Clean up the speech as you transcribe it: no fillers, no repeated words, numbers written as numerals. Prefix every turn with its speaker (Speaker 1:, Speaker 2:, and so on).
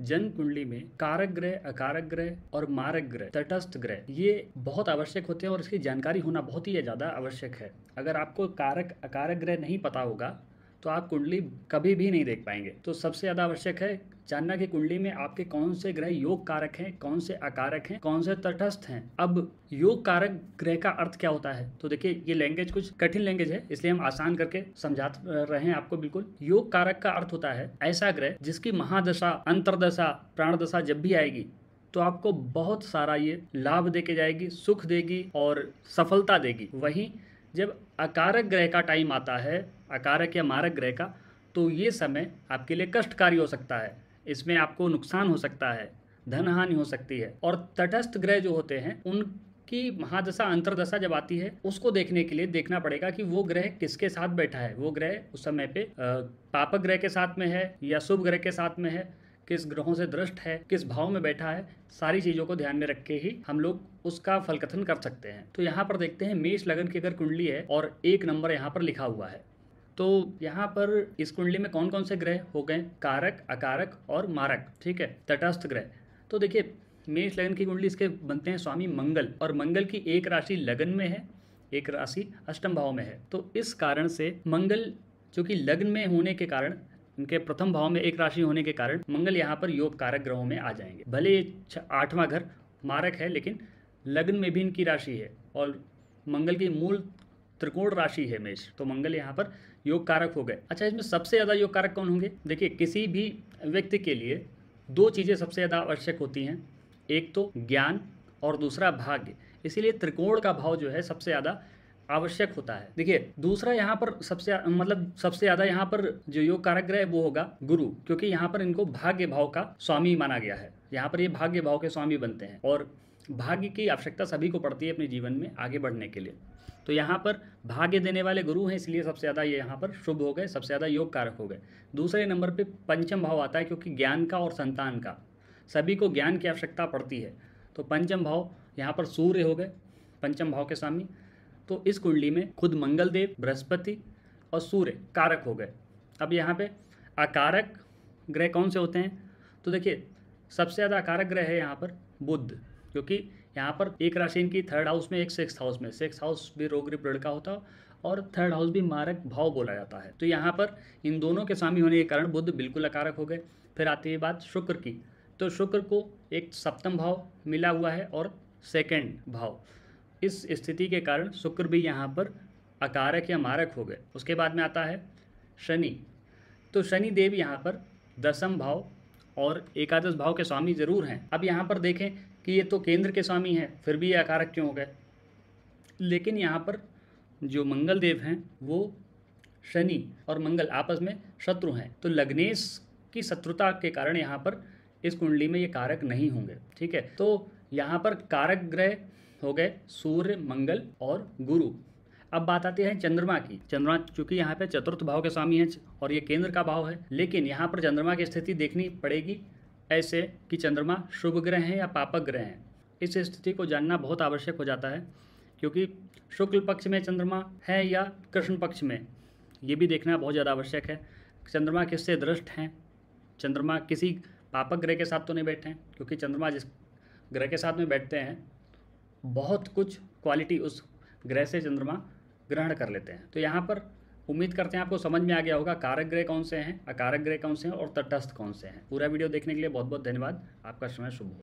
Speaker 1: जन्म कुंडली में कारक ग्रह, अकारक ग्रह और मारक ग्रह, तटस्थ ग्रह ये बहुत आवश्यक होते हैं और इसकी जानकारी होना बहुत ही ज़्यादा आवश्यक है। अगर आपको कारक अकारक ग्रह नहीं पता होगा तो आप कुंडली कभी भी नहीं देख पाएंगे। तो सबसे ज़्यादा आवश्यक है जानना कि कुंडली में आपके कौन से ग्रह योग कारक हैं, कौन से अकारक हैं, कौन से तटस्थ हैं। अब योग कारक ग्रह का अर्थ क्या होता है, तो देखिए ये लैंग्वेज कुछ कठिन लैंग्वेज है, इसलिए हम आसान करके समझा रहे हैं आपको। बिल्कुल, योग कारक का अर्थ होता है ऐसा ग्रह जिसकी महादशा, अंतरदशा, प्राणदशा जब भी आएगी तो आपको बहुत सारा ये लाभ देके जाएगी, सुख देगी और सफलता देगी। वहीं जब अकारक ग्रह का टाइम आता है, अकारक या मारक ग्रह का, तो ये समय आपके लिए कष्टकारी हो सकता है। इसमें आपको नुकसान हो सकता है, धन हानि हो सकती है। और तटस्थ ग्रह जो होते हैं उनकी महादशा, अंतरदशा जब आती है उसको देखने के लिए देखना पड़ेगा कि वो ग्रह किसके साथ बैठा है। वो ग्रह उस समय पे पापक ग्रह के साथ में है या शुभ ग्रह के साथ में है, किस ग्रहों से दृष्ट है, किस भाव में बैठा है, सारी चीज़ों को ध्यान में रख के ही हम लोग उसका फल कथन कर सकते हैं। तो यहाँ पर देखते हैं मेष लगन की अगर कुंडली है और 1 नंबर यहाँ पर लिखा हुआ है, तो यहाँ पर इस कुंडली में कौन कौन से ग्रह हो गए, कारक, अकारक और मारक, ठीक है, तटस्थ ग्रह। तो देखिए मेष लगन की कुंडली इसके बनते हैं स्वामी मंगल, और मंगल की एक राशि लगन में है, एक राशि अष्टम भाव में है। तो इस कारण से मंगल जो कि लग्न में होने के कारण, इनके प्रथम भाव में एक राशि होने के कारण मंगल यहाँ पर योग कारक ग्रहों में आ जाएंगे। भले ये 8वां घर मारक है लेकिन लग्न में भी इनकी राशि है और मंगल की मूल त्रिकोण राशि है मेष, तो मंगल यहाँ पर योग कारक हो गए। अच्छा, इसमें सबसे ज़्यादा योग कारक कौन होंगे? देखिए किसी भी व्यक्ति के लिए 2 चीज़ें सबसे ज़्यादा आवश्यक होती हैं, एक तो ज्ञान और दूसरा भाग्य। इसीलिए त्रिकोण का भाव जो है सबसे ज़्यादा आवश्यक होता है। देखिए दूसरा यहाँ पर सबसे ज़्यादा यहाँ पर जो योग कारक ग्रह है वो होगा गुरु, क्योंकि यहाँ पर इनको भाग्य भाव का स्वामी माना गया है। यहाँ पर ये भाग्य भाव के स्वामी बनते हैं और भाग्य की आवश्यकता सभी को पड़ती है अपने जीवन में आगे बढ़ने के लिए। तो यहाँ पर भाग्य देने वाले गुरु हैं, इसलिए सबसे ज़्यादा ये यहाँ पर शुभ हो गए, सबसे ज़्यादा योग कारक हो गए। दूसरे नंबर पे पंचम भाव आता है, क्योंकि ज्ञान का और संतान का, सभी को ज्ञान की आवश्यकता पड़ती है। तो पंचम भाव यहाँ पर सूर्य हो गए पंचम भाव के स्वामी। तो इस कुंडली में खुद मंगल देव, बृहस्पति और सूर्य कारक हो गए। अब यहाँ पे अकारक ग्रह कौन से होते हैं, तो देखिए सबसे ज़्यादा अकारक ग्रह है यहाँ पर बुध, क्योंकि यहाँ पर एक राशि इनकी 3rd हाउस में, एक 6th हाउस में। 6th हाउस भी रोग ऋण का होता है और 3rd हाउस भी मारक भाव बोला जाता है। तो यहाँ पर इन दोनों के स्वामी होने के कारण बुध बिल्कुल अकारक हो गए। फिर आती है बात शुक्र की, तो शुक्र को एक 7th भाव मिला हुआ है और 2nd भाव, इस स्थिति के कारण शुक्र भी यहाँ पर अकारक या मारक हो गए। उसके बाद में आता है शनि, तो शनि देव यहाँ पर 10th भाव और एकादश भाव के स्वामी जरूर हैं। अब यहाँ पर देखें कि ये तो केंद्र के स्वामी हैं, फिर भी ये अकारक क्यों हो गए? लेकिन यहाँ पर जो मंगल देव हैं वो शनि और मंगल आपस में शत्रु हैं, तो लग्नेश की शत्रुता के कारण यहाँ पर इस कुंडली में ये कारक नहीं होंगे, ठीक है। तो यहाँ पर कारक ग्रह हो गए सूर्य, मंगल और गुरु। अब बात आती है चंद्रमा की। चंद्रमा चूंकि यहाँ पे 4th भाव के स्वामी है और ये केंद्र का भाव है, लेकिन यहाँ पर चंद्रमा की स्थिति देखनी पड़ेगी ऐसे कि चंद्रमा शुभ ग्रह हैं या पापक ग्रह हैं। इस स्थिति को जानना बहुत आवश्यक हो जाता है, क्योंकि शुक्ल पक्ष में चंद्रमा है या कृष्ण पक्ष में, ये भी देखना बहुत ज़्यादा आवश्यक है। चंद्रमा किससे दृष्ट हैं, चंद्रमा किसी पापक ग्रह के साथ तो नहीं बैठे हैं, क्योंकि चंद्रमा जिस ग्रह के साथ में बैठते हैं बहुत कुछ क्वालिटी उस ग्रह से चंद्रमा ग्रहण कर लेते हैं। तो यहाँ पर उम्मीद करते हैं आपको समझ में आ गया होगा कारक ग्रह कौन से हैं, अकारक ग्रह कौन से हैं और तटस्थ कौन से हैं। पूरा वीडियो देखने के लिए बहुत बहुत धन्यवाद। आपका समय शुभ हो।